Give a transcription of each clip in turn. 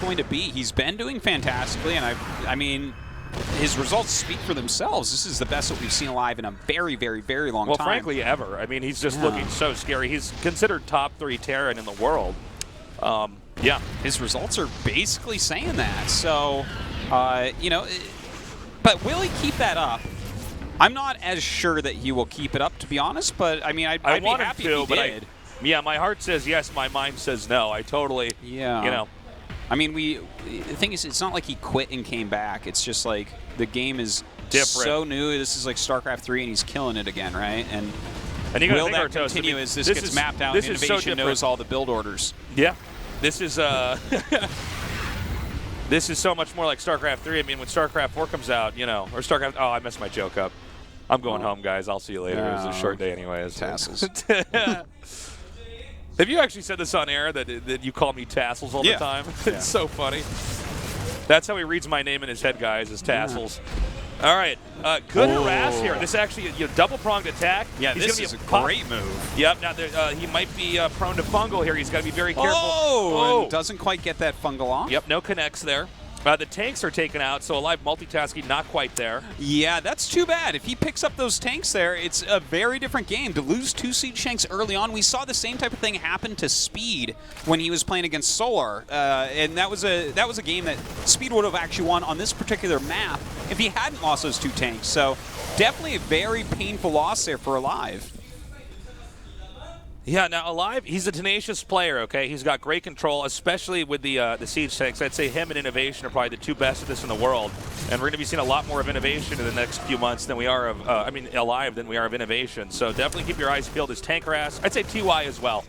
going to be. He's been doing fantastically, and I mean, his results speak for themselves. This is the best that we've seen alive in a very, very, very long time. Well, frankly, ever. I mean, he's just looking so scary. He's considered top 3 Terran in the world. Yeah. His results are basically saying that. So, you know, but will he keep that up? I'm not as sure that he will keep it up, to be honest, but I mean, I'd be happy if he did. Yeah, my heart says yes, my mind says no. I totally, you know. I mean, the thing is, it's not like he quit and came back. It's just like the game is different. So new. This is like StarCraft 3, and he's killing it again, right? And you will that continue as this gets mapped out and Innovation knows all the build orders? Yeah. This is this is so much more like StarCraft 3. I mean, when StarCraft 4 comes out, you know, or StarCraft. Oh, I messed my joke up. I'm going home, guys. I'll see you later. It was a short day, anyways. Tassels. Have you actually said this on air that you call me Tassels all the time? It's so funny. That's how he reads my name in his head, guys, is Tassels. All right, good harass here. This actually, double-pronged attack. Yeah, this is a great move. Yep, now he might be prone to fungal here. He's got to be very careful. Oh, and doesn't quite get that fungal off. Yep, no connects there. The tanks are taken out, so Alive multitasking not quite there. Yeah, that's too bad. If he picks up those tanks there, it's a very different game. To lose 2 Siege tanks early on, we saw the same type of thing happen to Speed when he was playing against Solar, and that was a game that Speed would have actually won on this particular map if he hadn't lost those 2 tanks. So definitely a very painful loss there for Alive. Yeah, now Alive, he's a tenacious player, okay? He's got great control, especially with the Siege tanks. I'd say him and Innovation are probably the 2 best at this in the world. And we're going to be seeing a lot more of Innovation in the next few months than we are of, Alive than we are of Innovation. So definitely keep your eyes peeled. His tank harass, I'd say TY as well.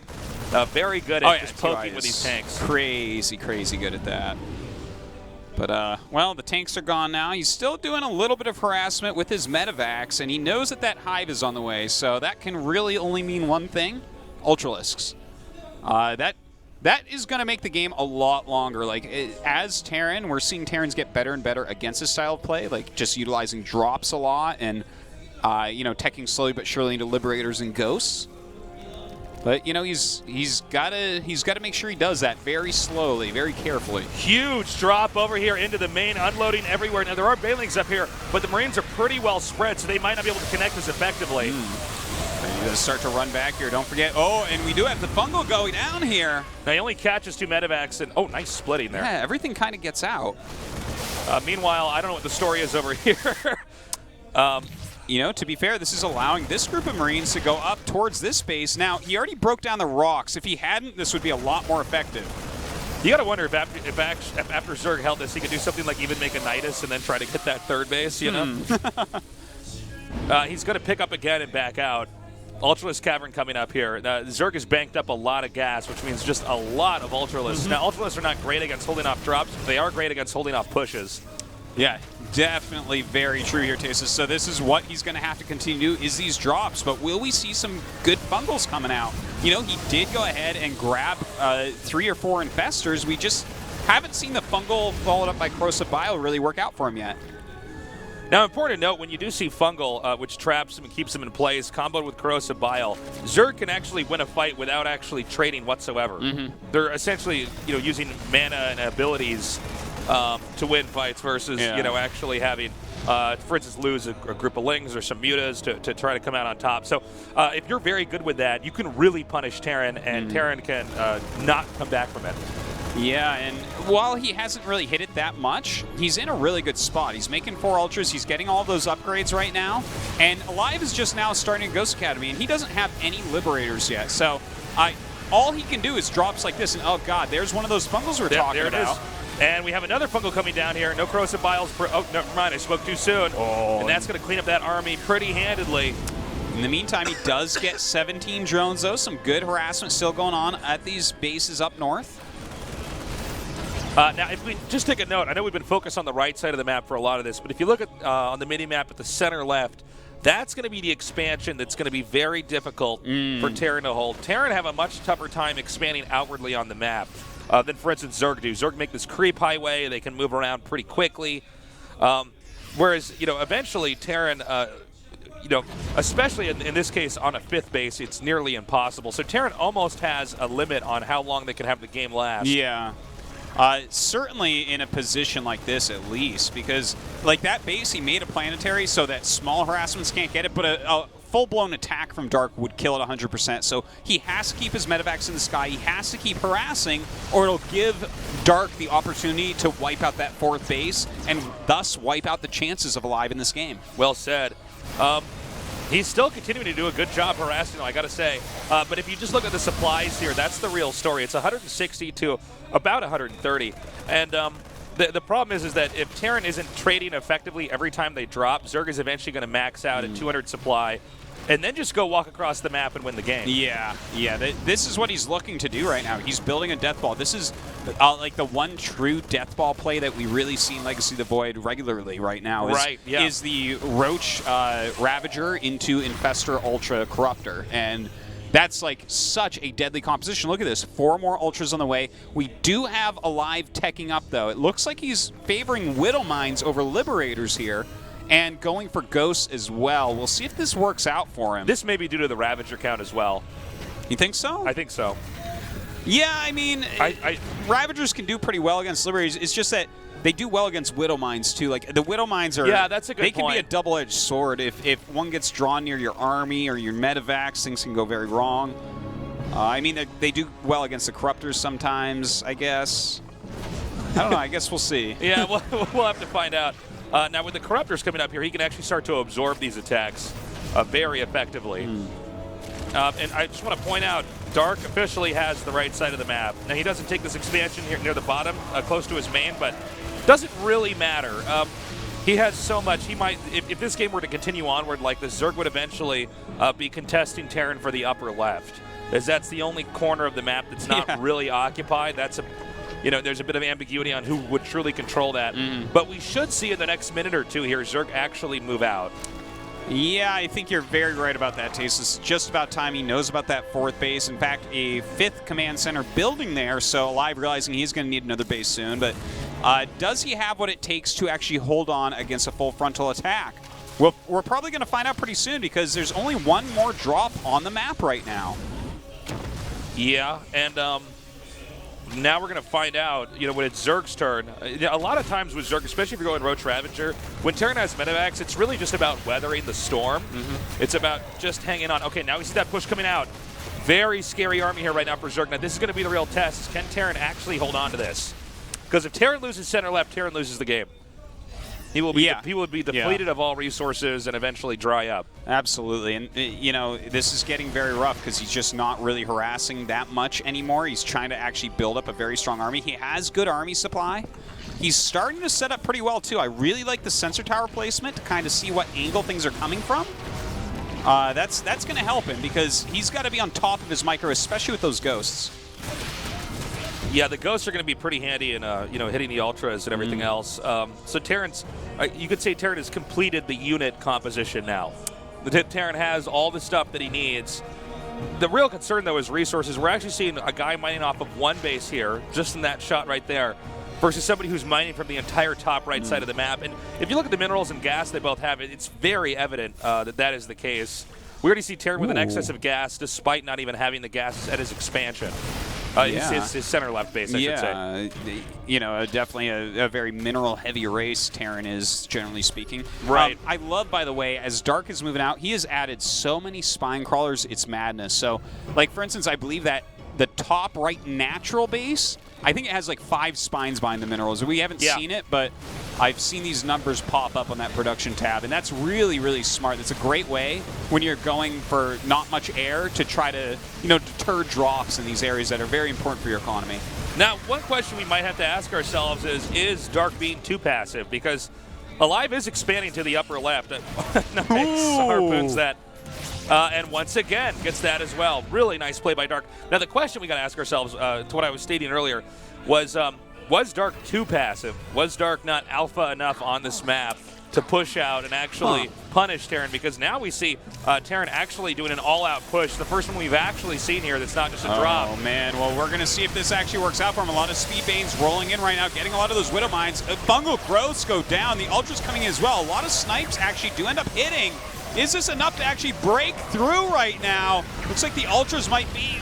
Very good at just poking with these tanks. Crazy, crazy good at that. But, well, the tanks are gone now. He's still doing a little bit of harassment with his Medivacs, and he knows that that Hive is on the way. So that can really only mean one thing. Ultralisks. That is going to make the game a lot longer. Like, as Terran, we're seeing Terrans get better and better against this style of play, like just utilizing drops a lot and, teching slowly but surely into Liberators and Ghosts. But, he's got to make sure he does that very slowly, very carefully. Huge drop over here into the main, unloading everywhere. Now, there are Banelings up here, but the Marines are pretty well spread, so they might not be able to connect as effectively. He's going to start to run back here. Don't forget. Oh, and we do have the fungal going down here. Now, he only catches 2 Medivacs, and nice splitting there. Yeah, everything kind of gets out. Meanwhile, I don't know what the story is over here. To be fair, this is allowing this group of Marines to go up towards this base. Now, he already broke down the rocks. If he hadn't, this would be a lot more effective. You got to wonder if after Zerg held this, he could do something like even make a Nidus and then try to get that 3rd base, you know? He's going to pick up again and back out. Ultralisk Cavern coming up here. Zerg has banked up a lot of gas, which means just a lot of Ultralisks. Now, Ultralisks are not great against holding off drops, but they are great against holding off pushes. Yeah, definitely very true here, Tasis. So this is what he's going to have to continue is these drops. But will we see some good fungals coming out? He did go ahead and grab 3 or 4 Infestors. We just haven't seen the fungal followed up by Corrosive Bile really work out for him yet. Now, important to note, when you do see Fungal, which traps him and keeps him in place, comboed with Corrosive Bile, Zerg can actually win a fight without actually trading whatsoever. They're essentially, using mana and abilities to win fights versus, actually having, for instance, lose a group of Lings or some Mutas to try to come out on top. So if you're very good with that, you can really punish Terran, and Terran can not come back from it. Yeah, and while he hasn't really hit it that much, he's in a really good spot. He's making 4 Ultras. He's getting all of those upgrades right now. And Alive is just now starting Ghost Academy, and he doesn't have any Liberators yet. So all he can do is drops like this. And, oh, God, there's one of those fungals we're talking about. And we have another fungal coming down here. No Corrosive Biles. Oh, never mind. I spoke too soon. And that's going to clean up that army pretty handedly. In the meantime, he does get 17 drones, though. Some good harassment still going on at these bases up north. Now, if we just take a note, I know we've been focused on the right side of the map for a lot of this, but if you look at on the mini-map at the center left, that's going to be the expansion that's going to be very difficult for Terran to hold. Terran have a much tougher time expanding outwardly on the map than, for instance, Zerg do. Zerg make this creep highway. They can move around pretty quickly. Whereas, eventually Terran, especially in this case on a 5th base, it's nearly impossible. So Terran almost has a limit on how long they can have the game last. Yeah. Certainly in a position like this, at least, because like that base, he made a planetary so that small harassments can't get it, but a full-blown attack from Dark would kill it 100%. So he has to keep his medevacs in the sky. He has to keep harassing, or it'll give Dark the opportunity to wipe out that 4th base and thus wipe out the chances of Alive in this game. Well said. He's still continuing to do a good job harassing, though, I got to say. But if you just look at the supplies here, that's the real story. It's 160 to about 130. And the problem is that if Terran isn't trading effectively every time they drop, Zerg is eventually going to max out at 200 supply and then just go walk across the map and win the game. Yeah. This is what he's looking to do right now. He's building a death ball. This is like the one true death ball play that we really see in Legacy of the Void regularly right now. Is the Roach Ravager into Infestor Ultra Corruptor. And that's like such a deadly composition. Look at this. 4 more Ultras on the way. We do have Alive teching up, though. It looks like he's favoring Widow Mines over Liberators here, and going for Ghosts as well. We'll see if this works out for him. This may be due to the Ravager count as well. You think so? I think so. Yeah, I mean, Ravagers can do pretty well against Liberators. It's just that they do well against Widow Mines, too. Like, the Widow Mines are... Yeah, that's a good point. They can be a double-edged sword. If one gets drawn near your army or your medevacs, things can go very wrong. I mean, they do well against the Corruptors sometimes, I guess. I don't know. I guess we'll see. Yeah, we'll have to find out. Now, with the Corruptors coming up here, he can actually start to absorb these attacks very effectively. And I just want to point out, Dark officially has the right side of the map. Now, he doesn't take this expansion here near the bottom, close to his main, but doesn't really matter. He has so much. He might, if this game were to continue onward like this, Zerg would eventually be contesting Terran for the upper left, as that's the only corner of the map that's not really occupied. That's a... there's a bit of ambiguity on who would truly control that. But we should see in the next minute or two here, Zerg actually move out. Yeah, I think you're very right about that, Taste. It's just about time. He knows about that 4th base. In fact, a 5th command center building there, so Alive realizing he's going to need another base soon. But does he have what it takes to actually hold on against a full frontal attack? Well, we're probably going to find out pretty soon, because there's only one more drop on the map right now. Yeah, and... now we're going to find out, when it's Zerg's turn. A lot of times with Zerg, especially if you're going Roach Ravager, when Terran has medevacs, it's really just about weathering the storm. It's about just hanging on. Okay, now we see that push coming out. Very scary army here right now for Zerg. Now, this is going to be the real test. Can Terran actually hold on to this? Because if Terran loses center left, Terran loses the game. He will be depleted of all resources and eventually dry up. Absolutely. And, this is getting very rough because he's just not really harassing that much anymore. He's trying to actually build up a very strong army. He has good army supply. He's starting to set up pretty well, too. I really like the sensor tower placement to kind of see what angle things are coming from. That's going to help him because he's got to be on top of his micro, especially with those Ghosts. Yeah, the Ghosts are going to be pretty handy in, hitting the Ultras and everything else. So Terran's, you could say Terran has completed the unit composition now. Terran has all the stuff that he needs. The real concern, though, is resources. We're actually seeing a guy mining off of one base here, just in that shot right there, versus somebody who's mining from the entire top right side of the map. And if you look at the minerals and gas they both have, it's very evident that is the case. We already see Terran with an excess of gas, despite not even having the gas at his expansion. His center left base, I should say. Definitely a very mineral-heavy race, Terran is, generally speaking. Right. I love, by the way, as Dark is moving out, he has added so many spine crawlers, it's madness. So, like, for instance, I believe that the top right natural base, I think it has like 5 spines behind the minerals. We haven't seen it, but I've seen these numbers pop up on that production tab, and that's really, really smart. That's a great way when you're going for not much air to try to, deter drops in these areas that are very important for your economy. Now, one question we might have to ask ourselves is Dark being too passive? Because Alive is expanding to the upper left. Nice. Harpoons that. And once again, gets that as well. Really nice play by Dark. Now, the question we got to ask ourselves, to what I was stating earlier, was Dark too passive? Was Dark not alpha enough on this map to push out and actually punish Terran? Because now we see Terran actually doing an all-out push. The first one we've actually seen here that's not just a drop. Oh, man. Well, we're going to see if this actually works out for him. A lot of speed banes rolling in right now, getting a lot of those Widow Mines. Fungal growths go down. The Ultra's coming in as well. A lot of snipes actually do end up hitting. Is this enough to actually break through right now? Looks like the Ultras might be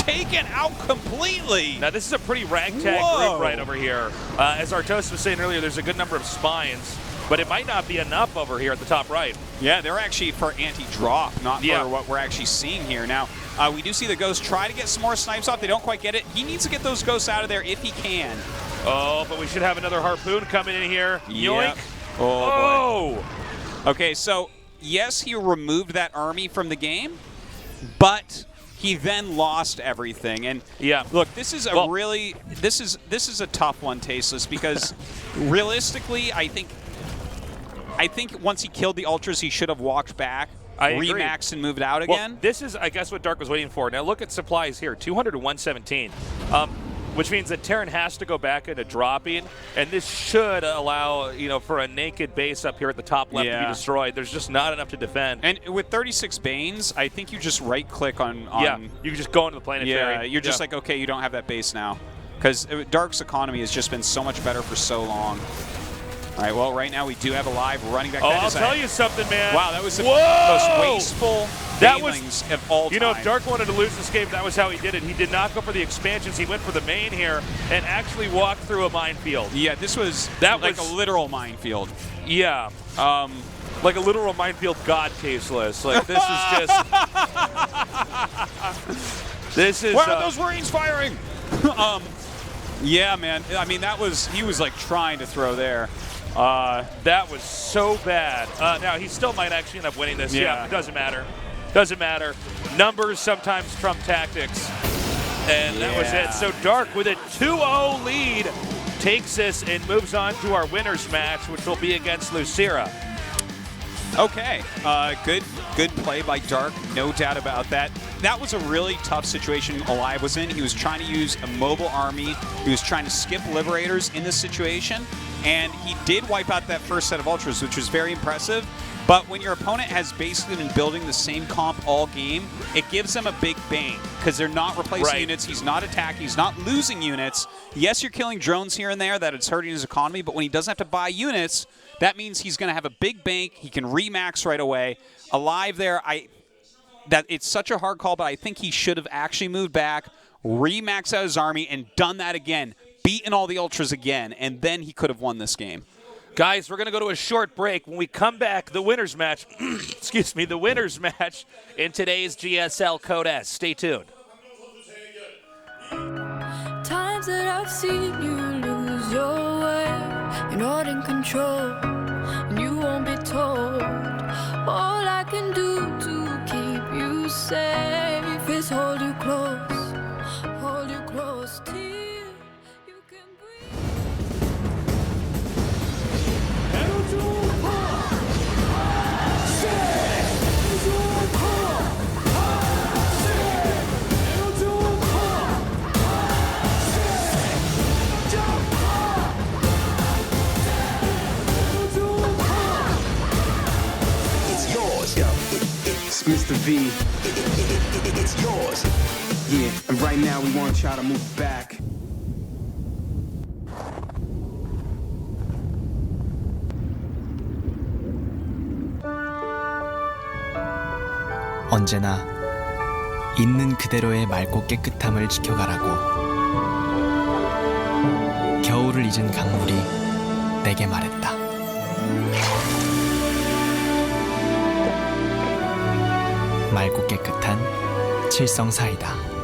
taken out completely. Now, this is a pretty ragtag group right over here. As Artos was saying earlier, there's a good number of spines, but it might not be enough over here at the top right. Yeah, they're actually for anti-drop, not for what we're actually seeing here. Now, we do see the Ghost try to get some more snipes off. They don't quite get it. He needs to get those Ghosts out of there if he can. Oh, but we should have another Harpoon coming in here. Yep. Yoink. Oh, boy. Okay, so yes, he removed that army from the game, but he then lost everything. And look, this is a this is a tough one, Tasteless, because realistically, I think once he killed the Ultras, he should have walked back, remaxed, and moved out again. Well, this is, I guess, what Dark was waiting for. Now look at supplies here, 200 to 117. Which means that Terran has to go back into dropping, and this should allow, for a naked base up here at the top left to be destroyed. There's just not enough to defend. And with 36 Banes, I think you just right-click on you can just go into the planetary. Yeah, you're just like, okay, you don't have that base now. Because Dark's economy has just been so much better for so long. All right, well, right now we do have a live running back. I'll tell you something, man. Wow, that was the most wasteful failings of all time. If Dark wanted to lose this game, that was how he did it. He did not go for the expansions. He went for the main here and actually walked through a minefield. Yeah, this was like a literal minefield. Yeah. Like a literal minefield god Tasteless. Like, this is just... this is... Where are those Marines firing? Yeah, man. I mean, he was like trying to throw there. That was so bad. Now, he still might actually end up winning this. Yeah, it doesn't matter. Doesn't matter. Numbers sometimes trump tactics. And that was it. So Dark, with a 2-0 lead, takes this and moves on to our winner's match, which will be against Lucira. Okay. Good play by Dark, no doubt about that. That was a really tough situation Alive was in. He was trying to use a mobile army. He was trying to skip Liberators in this situation. And he did wipe out that first set of Ultras, which was very impressive. But when your opponent has basically been building the same comp all game, it gives them a big bang because they're not replacing units. He's not attacking. He's not losing units. Yes, you're killing drones here and there. That it's hurting his economy. But when he doesn't have to buy units, that means he's going to have a big bank. He can remax right away. Alive there, it's such a hard call, but I think he should have actually moved back, remaxed out his army, and done that again. Beaten all the Ultras again, and then he could have won this game. Guys, we're going to go to a short break. When we come back, the winner's match, excuse me, the winner's match in today's GSL Code S. Stay tuned. Times that I've seen you lose your way, you're not in control, and you won't be told. All I can do to keep you safe is hold you close till you can breathe. It's Mr. V. It's yours. Yeah, and right now we want y'all to move back. 언제나 있는 그대로의 맑고 깨끗함을 지켜가라고. 겨울을 잊은 강물이 내게 말했다. 맑고 깨끗한 칠성 사이다.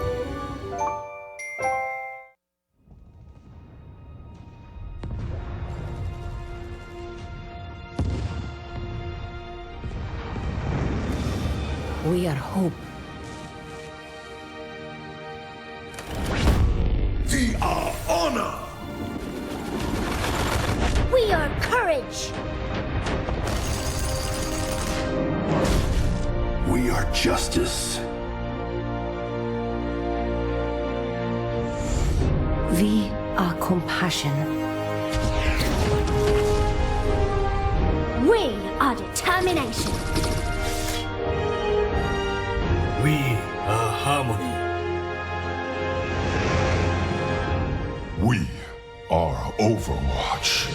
We are hope. We are honor. We are courage. We are justice. We are compassion. We are determination. We are harmony. We are Overwatch.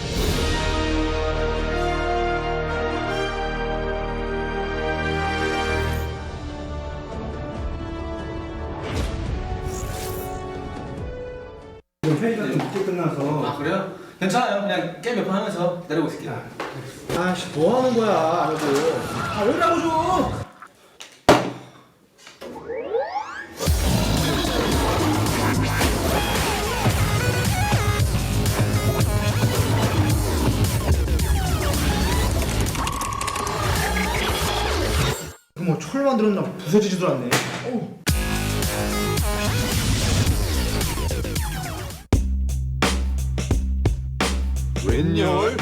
피곤해서. 아 그래요? 괜찮아요. 그냥 게임 몇 판 하면서 기다리고 있을게요. 아씨 뭐 하는 거야 아저도. 아 오라고 좀. 뭐 철 만들었나 부서지지도 않네. 웬열?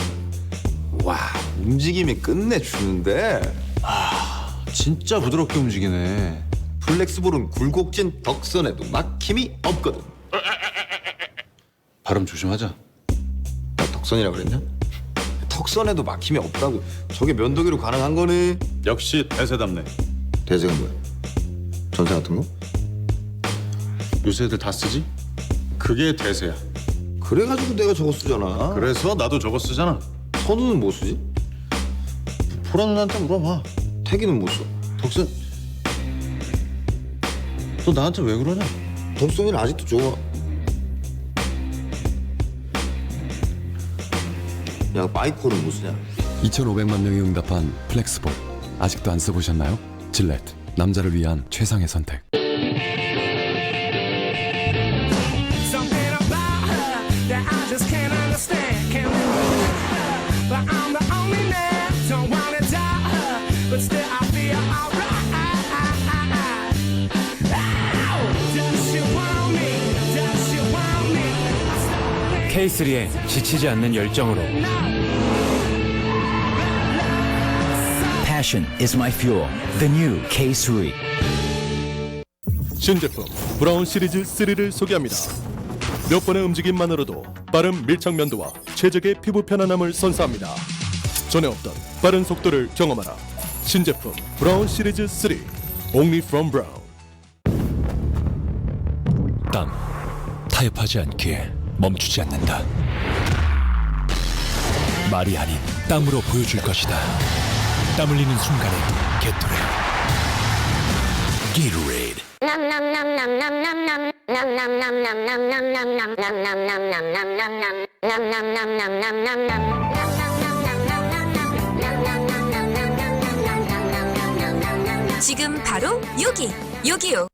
와, 움직임이 끝내주는데. 아, 진짜 부드럽게 움직이네. 플렉스볼은 굴곡진 덕선에도 막힘이 없거든. 발음 조심하자. 나 덕선이라 그랬냐? 턱선에도 막힘이 없다고. 저게 면도기로 가능한 거네. 역시 대세답네. 대세가 뭐야? 전세 같은 거? 요새 애들 다 쓰지? 그게 대세야. 그래가지고 내가 저거 쓰잖아. 그래서 나도 저거 쓰잖아. 선우는 뭐 쓰지? 보라 누나한테 물어봐. 태기는 뭐 써? 덕선. 너 나한테 왜 그러냐? 덕선이는 아직도 좋아. 야, 마이콜은 뭐 쓰냐? 2,500만 명이 응답한 플렉스볼 아직도 안 써보셨나요? 질렛, 남자를 위한 최상의 선택. K3의 지치지 않는 열정으로 Passion is my fuel. The new K3. 신제품 브라운 시리즈 3를 소개합니다. 몇 번의 움직임만으로도 빠른 밀착 면도와 최적의 피부 편안함을 선사합니다. 전에 없던 빠른 속도를 경험하라. 신제품 브라운 시리즈 3 Only from Brown. 땀, 타협하지 않기에 멈추지 않는다. 말이 아닌 땀으로 보여줄 것이다. 땀 흘리는 순간의 게토레이드. 게토레이드. 지금 바로 여기 여기요.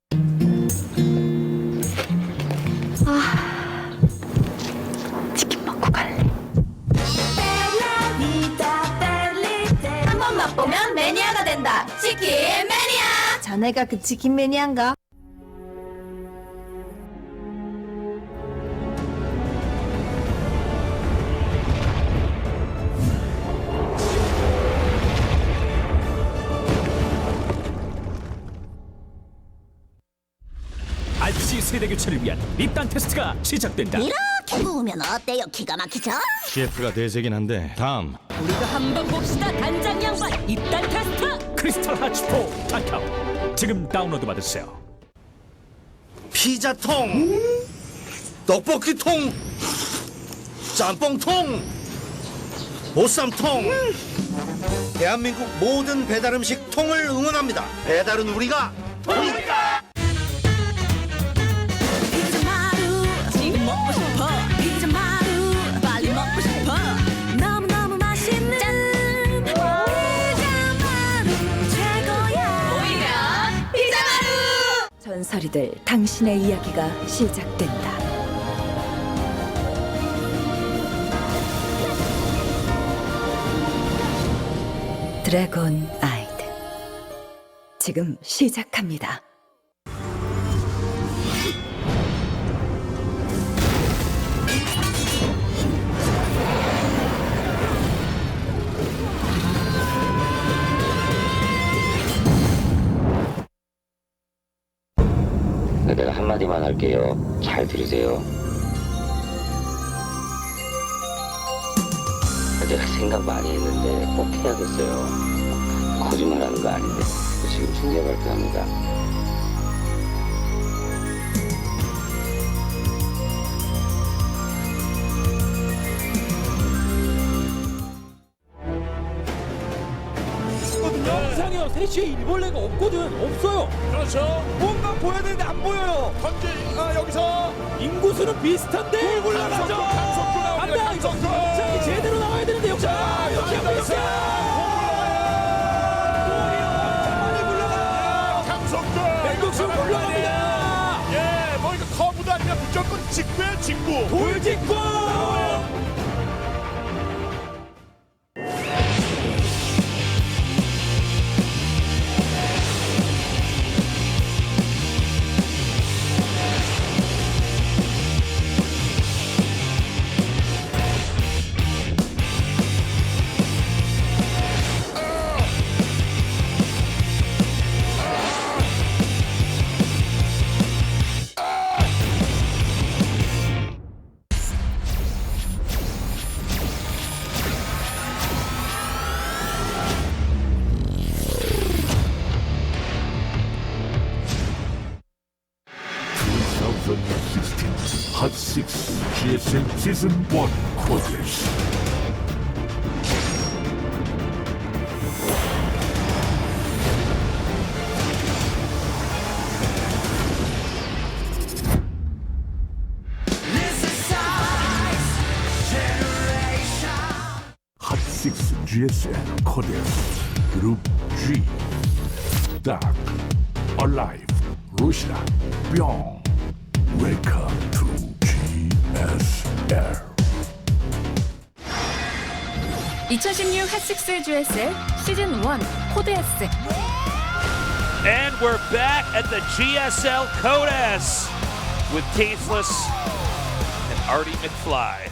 치킨 먹고 갈래. 한 번 맛보면 매니아가 된다. 치킨 매니아. 자네가 그 치킨 매니아인가? RC 세대 교체를 위한 입단 테스트가 시작된다. 이렇게 구우면 어때요? 기가 막히죠? CF가 대세긴 한데 다음. 우리도 한번 봅시다. 단장 양반 입단 테스트. 크리스탈 하츠포 타카 지금 다운로드 받으세요. 피자통, 떡볶이통, 짬뽕통, 보쌈통. 대한민국 모든 배달 음식 통을 응원합니다. 배달은 우리가 통이다. 지금 먹고 싶어. 피자 마루 빨리 먹고 싶어. 너무너무 맛있는 피자 마루 최고야. 오이면 피자 마루. 전설이들 당신의 이야기가 시작된다. 드래곤 아이드 지금 시작합니다. 내가 한마디만 할게요. 잘 들으세요. 제가 생각 많이 했는데 꼭 해야겠어요. 거짓말하는 거 아닌데 지금 중재 발표합니다. 영상이요. 3시에 일벌레가 없거든. 없어요. 그렇죠. 뭔가 보여야 되는데 안 보여요. 현재 여기서 인구수는 비슷한데. 불 올라가죠. 나옵니다. 이거 자, 제대로 나와야 되는데 역시 역시 한번 백독수 굴러갑니다. 예, 뭐 이거 커브도 아니라 무조건 직구야 직구. 돌직구. Hot 6 GSL Season 1 Quadrants. Hot 6 GSL Quadrants. Group G. Dark, Alive, Russia, Byung. Welcome to GSL. 2016 핫6 GSL 시즌 1 코드 S. And we're back at the GSL Code S with Tasteless and Artie McFly.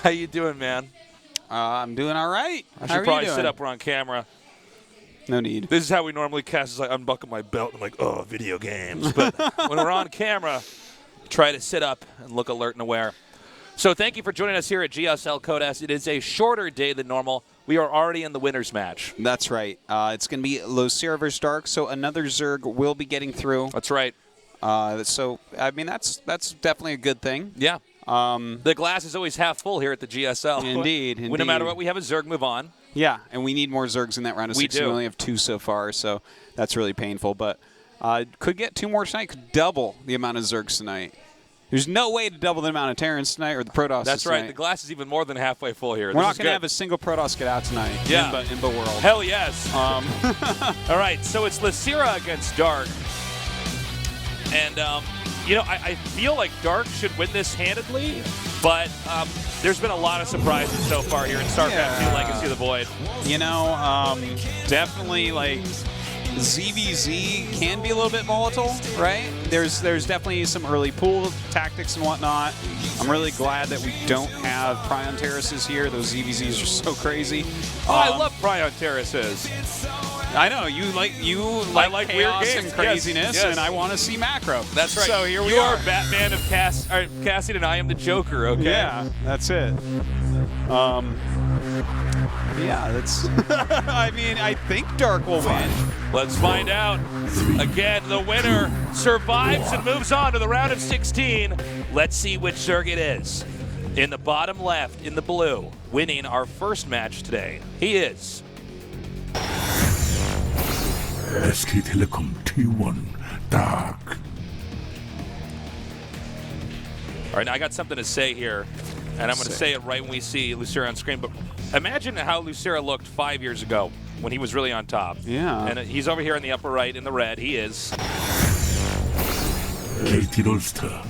How you doing, man? I'm doing all right. I should probably sit up on camera. No need. This is how we normally cast. Is I unbuckle my belt and I'm like, oh, video games. But when we're on camera, try to sit up and look alert and aware. So thank you for joining us here at GSL Code S. It is a shorter day than normal. We are already in the winner's match. That's right. It's going to be Lucera versus Dark, so another Zerg will be getting through. That's right. So, I mean, that's definitely a good thing. Yeah. The glass is always half full here at the GSL. Indeed. No matter what, we have a Zerg move on. Yeah, and we need more Zergs in that round of 6. We only have 2 so far, so that's really painful. But could get 2 more tonight, could double the amount of Zergs tonight. There's no way to double the amount of Terrans tonight or the Protoss That's tonight. right. The glass is even more than halfway full here. We're not going to have a single Protoss get out tonight in Imba World. Hell yes. All right, so it's Lucera against Dark. And, you know, I feel like Dark should win this handedly, but there's been a lot of surprises so far here in StarCraft 2 Legacy of the Void. You know, definitely, like, ZVZ can be a little bit volatile, right? There's definitely some early pool tactics and whatnot. I'm really glad that we don't have Prion Terraces here. Those ZVZs are so crazy. I love Prion Terraces. I know you like like chaos weird games and craziness, yes. and I want to see macro. That's right. So here we you are. are Batman of Cassian, and I am the Joker. Okay. Yeah, that's it. Yeah, that's. I mean, I think Dark will win. Let's find out. Again, the winner survives and moves on to the round of 16. Let's see which Zerg it is. In the bottom left, in the blue, winning our first match today, he is. SK Telecom T1 Dark. All right, now I got something to say here, and I'm going to say it right when we see Lucera on screen. But imagine how Lucera looked 5 years ago when he was really on top. Yeah. And he's over here in the upper right in the red. He is. KT Rolster,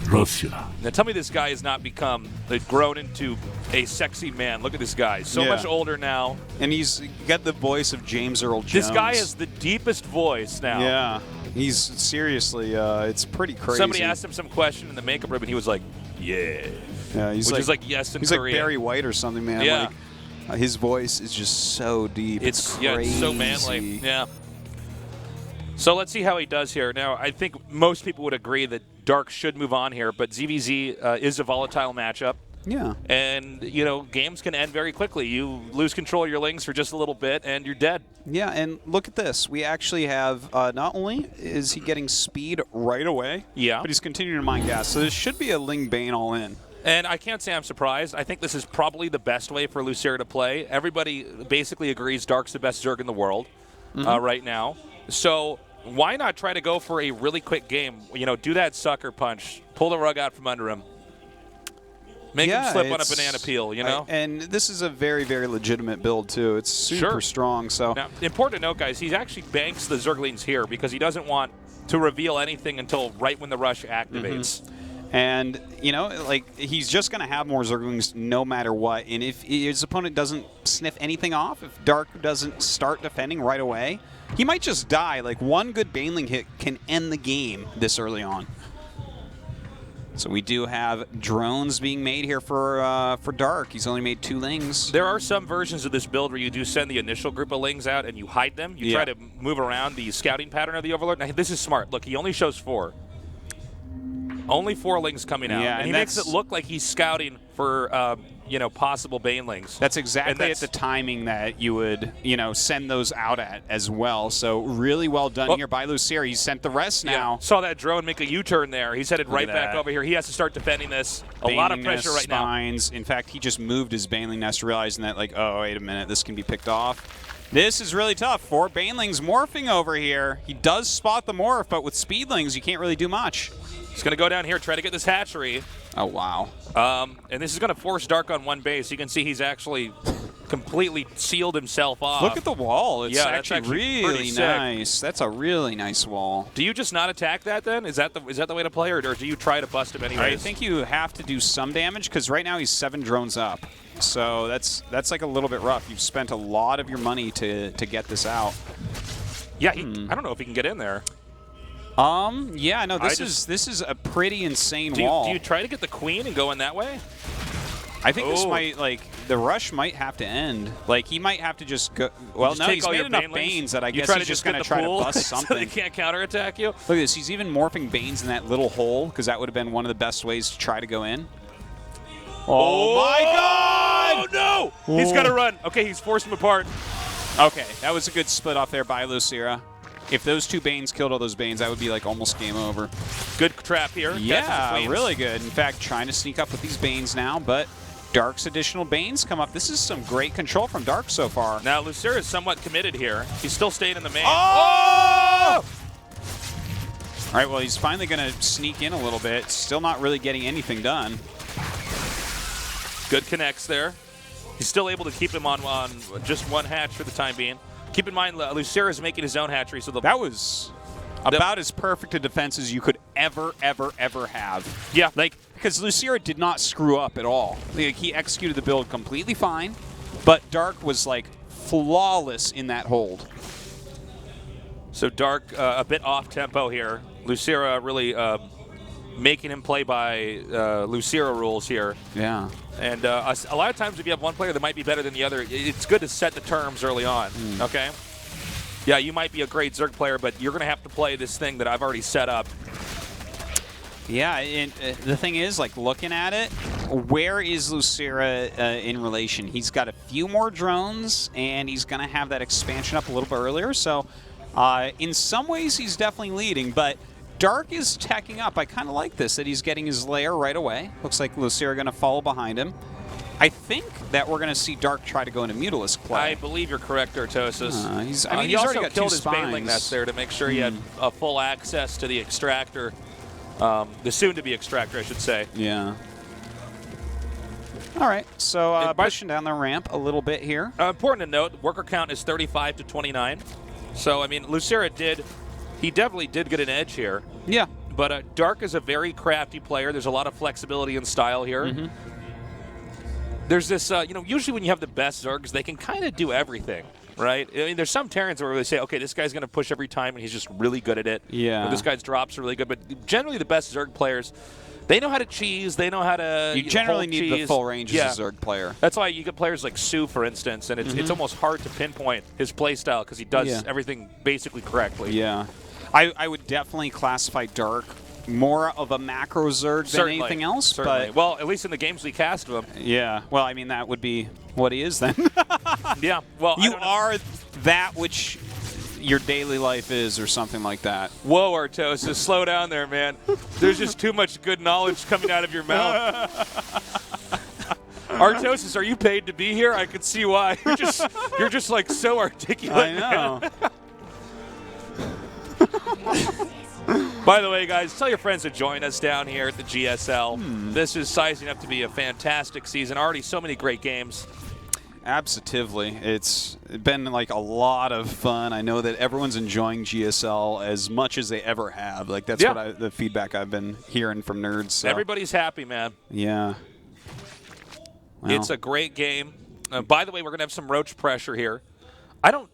Russia. Now tell me this guy has not become, grown into a sexy man. Look at this guy. So much older now. And he's got the voice of James Earl Jones. This guy has the deepest voice now. Yeah. He's seriously, it's pretty crazy. Somebody asked him some question in the makeup room, and he was like, yeah. Yeah, he's Which is like yes in he's Korean. Like Barry White or something, man. Yeah. Like, his voice is just so deep. It's crazy. Yeah, it's so manly. Yeah. So let's see how he does here. Now, I think most people would agree that Dark should move on here, but ZVZ is a volatile matchup. Yeah. And, you know, games can end very quickly. You lose control of your Lings for just a little bit, and you're dead. Yeah, and look at this. We actually have, not only is he getting speed right away, but he's continuing to mine gas. So this should be a Ling Bane all in. And I can't say I'm surprised. I think this is probably the best way for Lucera to play. Everybody basically agrees Dark's the best Zerg in the world right now. So why not try to go for a really quick game? You know, do that sucker punch, pull the rug out from under him. Make him slip on a banana peel, you know? And this is a very, very legitimate build, too. It's super strong. So now, important to note, guys, he actually banks the Zerglings here because he doesn't want to reveal anything until right when the rush activates. And, you know, like, he's just going to have more Zerglings no matter what. And if his opponent doesn't sniff anything off, if Dark doesn't start defending right away, he might just die. Like, one good Baneling hit can end the game this early on. So we do have drones being made here for Dark. He's only made 2 Lings. There are some versions of this build where you do send the initial group of Lings out and you hide them. You try to move around the scouting pattern of the Overlord. Now, this is smart. Look, he only shows 4. Only 4 Lings coming out. Yeah, and he makes it look like he's scouting for, you know, possible Banelings. That's exactly at the timing that you would, you know, send those out at as well. So really well done here by Lucira. He sent the rest now. Yeah. Saw that drone make a U-turn there. He's headed right back over here. He has to start defending this. A lot of pressure right spines. In fact, he just moved his Baneling nest, realizing that, like, oh, wait a minute, this can be picked off. This is really tough. 4 Banelings morphing over here. He does spot the morph, but with Speedlings, you can't really do much. He's going to go down here, try to get this hatchery. Oh, wow. And this is going to force Dark on one base. You can see he's actually completely sealed himself off. Look at the wall. It's that's actually really nice. That's a really nice wall. Do you just not attack that then? Is that the way to play, or do you try to bust him anyways? I think you have to do some damage because right now he's 7 drones up. So that's like a little bit rough. You've spent a lot of your money to get this out. Yeah, I don't know if he can get in there. Yeah, no, this is a pretty insane wall. Do you try to get the queen and go in that way? I think this might, like, the rush might have to end. Like, he might have to just go. Well, no, he's made enough Banes that I guess he's just going to try to bust something. So they can't counterattack you? Look at this. He's even morphing Banes in that little hole because that would have been one of the best ways to try to go in. Oh my God! Oh, no! He's got to run. Okay, he's forced him apart. Okay, that was a good split off there by Lucira. If those 2 Banes killed all those Banes, that would be like almost game over. Good trap here. Yeah, really good. In fact, trying to sneak up with these Banes now, but Dark's additional Banes come up. This is some great control from Dark so far. Now, Lucira is somewhat committed here. He's still staying in the main. Oh! All right, well, he's finally going to sneak in a little bit. Still not really getting anything done. Good connects there. He's still able to keep him on just 1 hatch for the time being. Keep in mind, Lucira is making his own hatchery, so that was about as perfect a defense as you could ever have. Yeah. Like, because Lucira did not screw up at all. Like, he executed the build completely fine, but Dark was, like, flawless in that hold. So Dark, a bit off-tempo here. Lucira really making him play by Lucira rules here. Yeah. And a lot of times if you have one player that might be better than the other, it's good to set the terms early on, okay? Yeah, you might be a great Zerg player, but you're going to have to play this thing that I've already set up. Yeah, and the thing is, like, looking at it, where is Lucira in relation? He's got a few more drones, and he's going to have that expansion up a little bit earlier. So in some ways, he's definitely leading, but Dark is teching up. I kind of like this, that he's getting his lair right away. Looks like Lucira going to follow behind him. I think that we're going to see Dark try to go into Mutalisk play. I believe you're correct, Artosis. He's he also already got killed 2 his spines. Baneling nest there to make sure he had full access to the extractor. The soon-to-be extractor, I should say. Yeah. All right, so pushing down the ramp a little bit here. Important to note, worker count is 35 to 29. So, I mean, Lucira he definitely did get an edge here. Yeah. But Dark is a very crafty player. There's a lot of flexibility and style here. There's this, usually when you have the best Zergs, they can kind of do everything, right? I mean, there's some Terrans where they say, okay, this guy's going to push every time, and he's just really good at it. Yeah. Or this guy's drops are really good. But generally, the best Zerg players, they know how to cheese. They know how to. You generally need cheese. the full range as a Zerg player. That's why you get players like Sue, for instance, and it's almost hard to pinpoint his play style because he does everything basically correctly. Yeah. I would definitely classify Dark more of a macro Zerg than anything else. Certainly. But well, at least in the games we cast him. Yeah. Well, I mean, that would be what he is then. Yeah. Well, you are that which your daily life is or something like that. Whoa, Artosis, slow down there, man. There's just too much good knowledge coming out of your mouth. Artosis, are you paid to be here? I could see why. You're just like so articulate. I know. By the way, guys, tell your friends to join us down here at the GSL. This is sizing up to be a fantastic season. Already so many great games. Absolutely. It's been like a lot of fun. I know that everyone's enjoying GSL as much as they ever have. Like that's what the feedback I've been hearing from nerds. So. Everybody's happy, man. Yeah. Well. It's a great game. By the way, we're going to have some roach pressure here.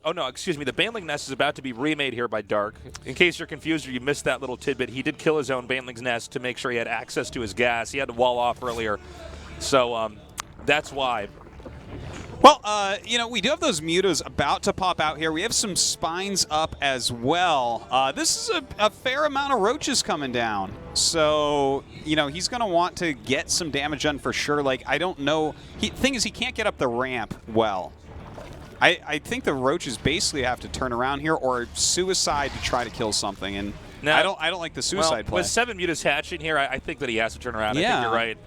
Oh, no, excuse me. The Baneling Nest is about to be remade here by Dark. In case you're confused or you missed that little tidbit, he did kill his own Baneling's Nest to make sure he had access to his gas. He had to wall off earlier. So that's why. Well, you know, we do have those mutas about to pop out here. We have some spines up as well. This is a fair amount of roaches coming down. So, you know, he's going to want to get some damage done for sure. Like, I don't know. Thing is, he can't get up the ramp well. I think the roaches basically have to turn around here or suicide to try to kill something. And now, I don't like the suicide play. With 7 mutas hatching here, I think that he has to turn around. Yeah. I think you're right.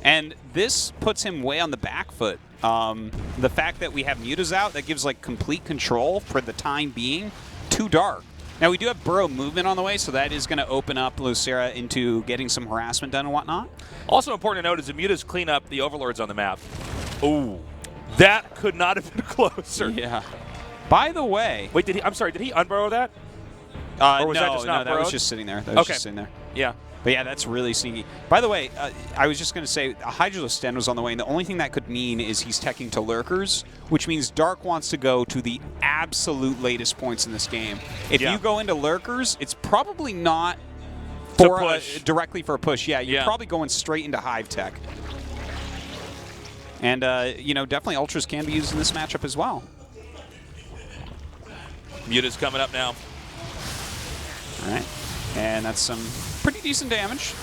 And this puts him way on the back foot. The fact that we have mutas out, that gives like complete control for the time being to Dark. Now we do have burrow movement on the way, so that is going to open up Lucera into getting some harassment done and whatnot. Also important to note is the mutas clean up the overlords on the map. Ooh, that could not have been closer. Yeah. By the way, wait, I'm sorry, did he unburrow that? Or was that just not that was just sitting there. That was just sitting there. Yeah. But yeah, that's really sneaky. By the way, I was just going to say, a Hydrosten was on the way, and the only thing that could mean is he's teching to Lurkers, which means Dark wants to go to the absolute latest points in this game. If you go into Lurkers, it's probably not for directly for a push. Yeah, you're probably going straight into Hive Tech. And, you know, definitely Ultras can be used in this matchup as well. Muta's coming up now. All right. And that's some pretty decent damage.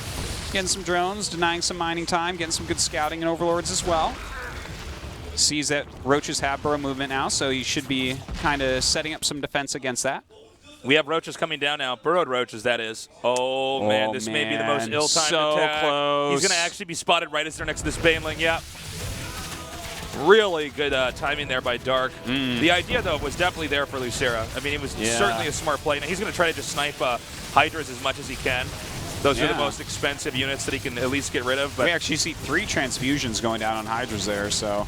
Getting some drones, denying some mining time, getting some good scouting and overlords as well. Sees that roaches have burrow movement now, so he should be kind of setting up some defense against that. We have roaches coming down now. Burrowed roaches, that is. Oh, man, this may be the most ill-timed attack. Close. He's going to actually be spotted right as they're next to this Baneling. Yeah. Really good timing there by Dark. The idea, though, was definitely there for Lucera. I mean, it was certainly a smart play. Now, he's going to try to just snipe Hydras as much as he can. Those are the most expensive units that he can at least get rid of. But we actually see 3 transfusions going down on Hydras there, so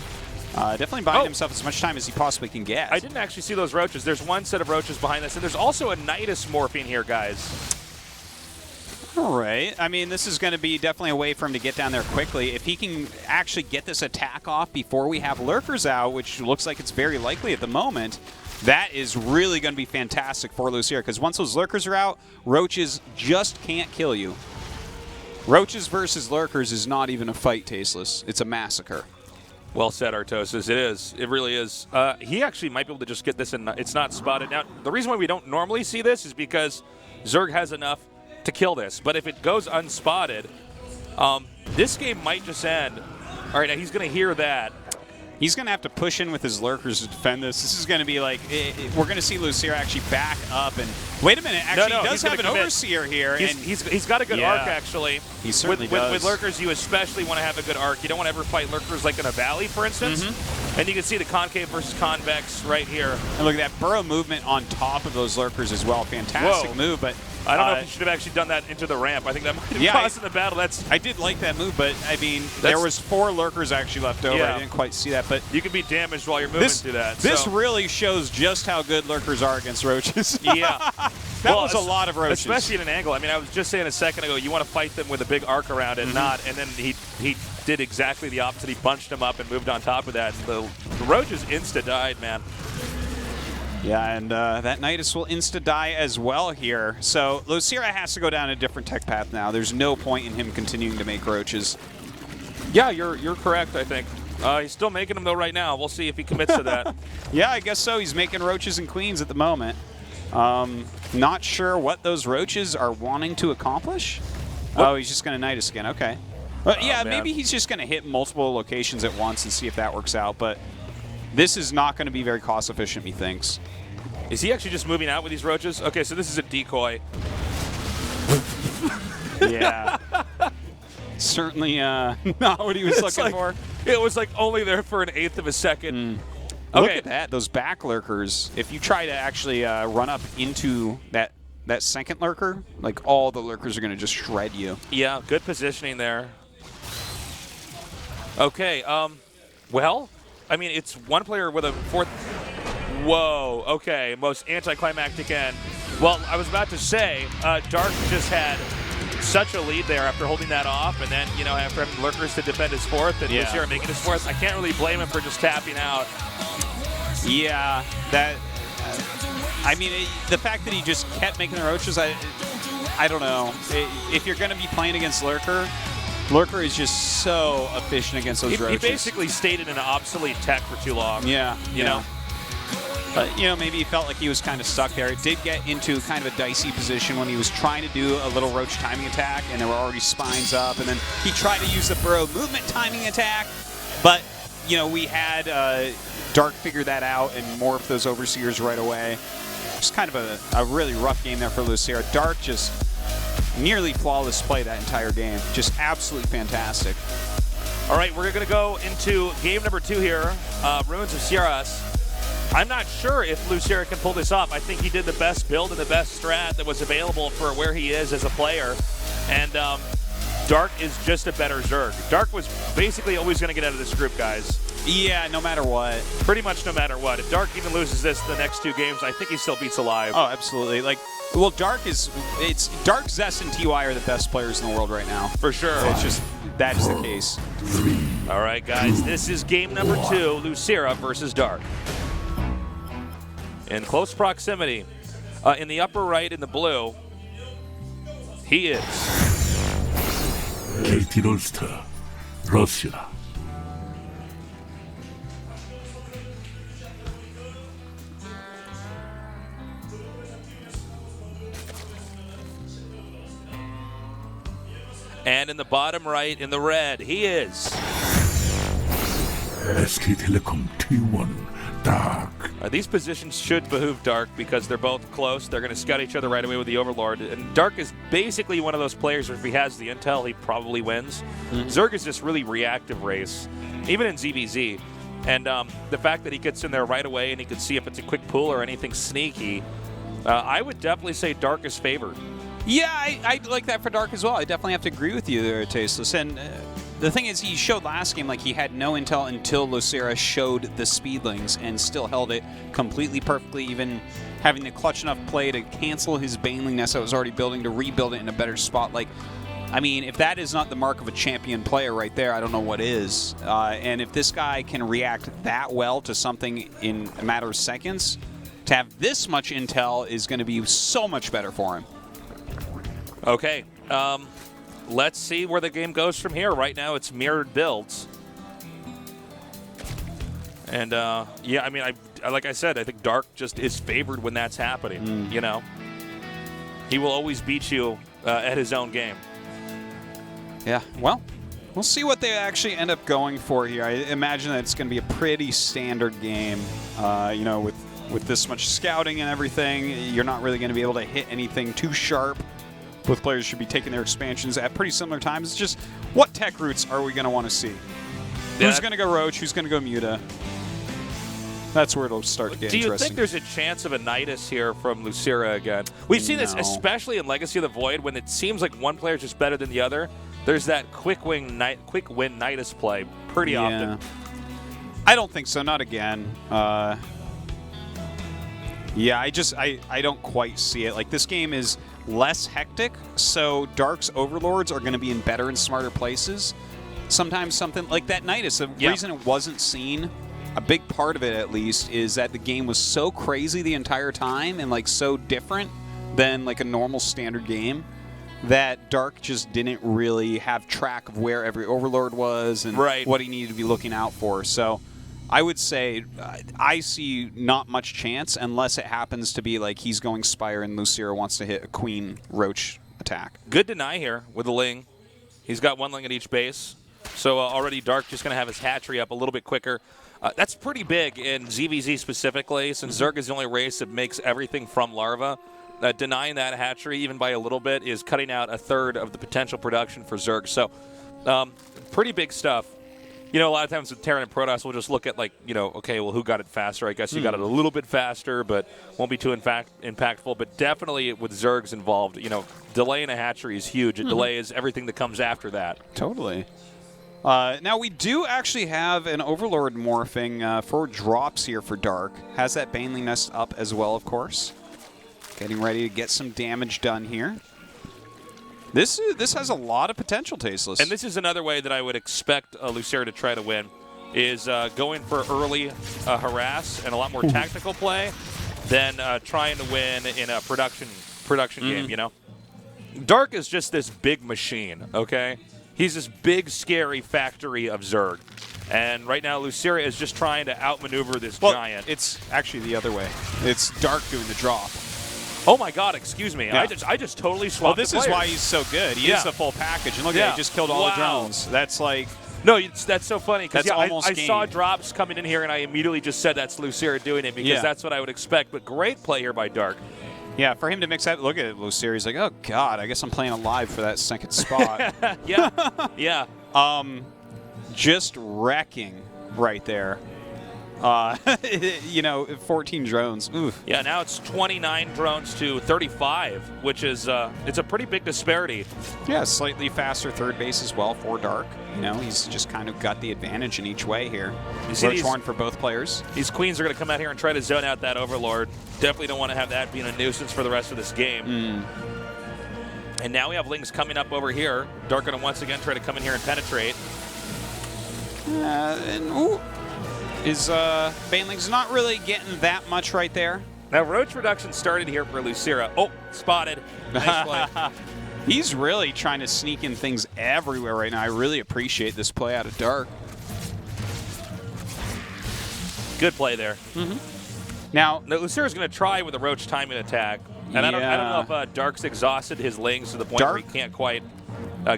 definitely buying himself as much time as he possibly can get. I didn't actually see those roaches. There's one set of roaches behind us, and there's also a Nidus morphing here, guys. All right. I mean, this is going to be definitely a way for him to get down there quickly. If he can actually get this attack off before we have Lurkers out, which looks like it's very likely at the moment, that is really going to be fantastic for Lucera, because once those Lurkers are out, Roaches just can't kill you. Roaches versus Lurkers is not even a fight, Tasteless. It's a massacre. Well said, Artosis. It is. It really is. He actually might be able to just get this in. It's not spotted. Now, the reason why we don't normally see this is because Zerg has enough to kill this. But if it goes unspotted, this game might just end. All right, now he's going to hear that. He's going to have to push in with his Lurkers to defend this. This is going to be like, we're going to see Lucera actually back up. And wait a minute, actually, he does have an Overseer here. He's got a good arc, actually. He certainly does. With Lurkers, you especially want to have a good arc. You don't want to ever fight Lurkers like in a valley, for instance. And you can see the concave versus convex right here. And look at that burrow movement on top of those Lurkers as well. Fantastic move, but I don't know if he should have actually done that into the ramp. I think that might have cost in the battle. I did like that move, but I mean, there was 4 Lurkers actually left over. I didn't quite see that, but you can be damaged while you're moving through that. This really shows just how good Lurkers are against roaches. Yeah. That was a lot of roaches. Especially in an angle. I mean, I was just saying a second ago, you want to fight them with a big arc around it, and then he did exactly the opposite. He bunched them up and moved on top of that. And the roaches insta-died, man. Yeah, and that Nidus will insta-die as well here. So Lucera has to go down a different tech path now. There's no point in him continuing to make roaches. Yeah, you're correct, I think. He's still making them, though, right now. We'll see if he commits to that. Yeah, I guess so. He's making roaches and queens at the moment. Not sure what those roaches are wanting to accomplish. Oh, he's just going to Nidus again. Okay. But yeah, maybe he's just going to hit multiple locations at once and see if that works out. But this is not going to be very cost efficient, methinks. Is he actually just moving out with these roaches? Okay, so this is a decoy. Yeah. Certainly not what he was looking for. It was like only there for an 1/8 of a second. Okay. Look at that, those back lurkers. If you try to actually run up into that that second lurker, like all the lurkers are going to just shred you. Yeah, good positioning there. Okay, well, I mean, it's one player with a fourth. Whoa, okay, most anticlimactic end. Well, I was about to say, Dark just had such a lead there after holding that off, and then, you know, after having lurkers to defend his fourth, and Luciera making his fourth. I can't really blame him for just tapping out. Yeah, that. I mean, the fact that he just kept making the roaches, I don't know. If you're going to be playing against Lurker is just so efficient against those roaches. He basically stayed in an obsolete tech for too long. Yeah, you know. But, you know, maybe he felt like he was kind of stuck there. It did get into kind of a dicey position when he was trying to do a little roach timing attack, and there were already spines up, and then he tried to use the burrow movement timing attack, but, you know, we had Dark figure that out and morph those Overseers right away. Just kind of a really rough game there for Luciera. Dark just nearly flawless play that entire game. Just absolutely fantastic. All right, we're going to go into game number 2 here, Ruins of Sierras. I'm not sure if Luciera can pull this off. I think he did the best build and the best strat that was available for where he is as a player. And Dark is just a better Zerg. Dark was basically always going to get out of this group, guys. Yeah, no matter what. Pretty much no matter what. If Dark even loses the next 2 games, I think he still beats Alive. Oh, absolutely. Like, well, Dark, Zest, and TY are the best players in the world right now. For sure. It's just, that is the case. All right, guys, this is game number 2, Luciera versus Dark. In close proximity, in the upper right in the blue, he is KT 롤스터 러시아. And in the bottom right in the red, he is SK텔레콤 T1 Dark. These positions should behoove Dark because they're both close. They're going to scout each other right away with the Overlord. And Dark is basically one of those players where if he has the intel, he probably wins. Zerg is this really reactive race, even in ZVZ. And the fact that he gets in there right away and he can see if it's a quick pull or anything sneaky, I would definitely say Dark is favored. Yeah, I like that for Dark as well. I definitely have to agree with you there, Tasteless. And the thing is, he showed last game like he had no intel until Luciera showed the Speedlings and still held it completely perfectly, even having the clutch enough play to cancel his Baneling nest that was already building to rebuild it in a better spot. Like, I mean, if that is not the mark of a champion player right there, I don't know what is. And if this guy can react that well to something in a matter of seconds, to have this much intel is going to be so much better for him. Okay, let's see where the game goes from here. Right now, it's mirrored builds. And, yeah, I mean, like I said, I think Dark just is favored when that's happening, you know? He will always beat you at his own game. Yeah, well, we'll see what they actually end up going for here. I imagine that it's going to be a pretty standard game, you know, with this much scouting and everything. You're not really going to be able to hit anything too sharp. Both players should be taking their expansions at pretty similar times. It's just, what tech routes are we going to want to see? Yeah. Who's going to go Roach? Who's going to go Muta? That's where it'll start to get interesting. Do you think there's a chance of a Nidus here from Luciera again? We've seen this especially in Legacy of the Void when it seems like one player is just better than the other. There's that quick win Nidus play pretty often. I don't think so. Not again. Yeah, I don't quite see it. Like, this game is less hectic, so Dark's Overlords are going to be in better and smarter places. Sometimes something like that Nidus, the reason it wasn't seen, a big part of it at least, is that the game was so crazy the entire time and like so different than like a normal standard game that Dark just didn't really have track of where every Overlord was and what he needed to be looking out for. So I would say I see not much chance unless it happens to be like he's going Spire and Luciera wants to hit a Queen Roach attack. Good deny here with the Ling. He's got one Ling at each base. So already Dark just going to have his hatchery up a little bit quicker. That's pretty big in ZVZ specifically, since Zerg is the only race that makes everything from larva. Denying that hatchery even by a little bit is cutting out a third of the potential production for Zerg. So pretty big stuff. You know, a lot of times with Terran and Protoss, we'll just look at, like, you know, okay, well, who got it faster? I guess you got it a little bit faster, but won't be too impactful. But definitely with Zergs involved, you know, delaying a hatchery is huge. It delays everything that comes after that. Totally. Now, we do actually have an Overlord morphing for drops here for Dark. Has that Baneling Nest up as well, of course. Getting ready to get some damage done here. This has a lot of potential, Tasteless. And this is another way that I would expect Lucera to try to win, is going for early harass and a lot more tactical play than trying to win in a production game, you know? Dark is just this big machine, okay? He's this big, scary factory of Zerg. And right now, Lucera is just trying to outmaneuver this giant. It's actually the other way. It's Dark doing the drop. Oh my God! Excuse me. Yeah. I just totally swapped. Well, this is why he's so good. He is the full package. And look at it, he just killed all the drones. That's like that's so funny because I saw drops coming in here and I immediately just said that's Lucera doing it because that's what I would expect. But great play here by Dark. Yeah, for him to mix that. Look at it, Lucera. He's like, oh God, I guess I'm playing alive for that second spot. yeah. Just wrecking right there. You know, 14 drones. Oof. Yeah, now it's 29 drones to 35, which is it's a pretty big disparity. Yeah, slightly faster third base as well for Dark. You know, he's just kind of got the advantage in each way here. You see Roach for both players. These Queens are going to come out here and try to zone out that Overlord. Definitely don't want to have that being a nuisance for the rest of this game. And now we have Lings coming up over here. Dark going to once again try to come in here and penetrate. His Baneling's not really getting that much right there. Now, Roach reduction started here for Lucera. Oh, spotted. Nice play. He's really trying to sneak in things everywhere right now. I really appreciate this play out of Dark. Good play there. Now, Lucera's going to try with a Roach timing attack. And I don't know if Dark's exhausted his Lings to the point where he can't quite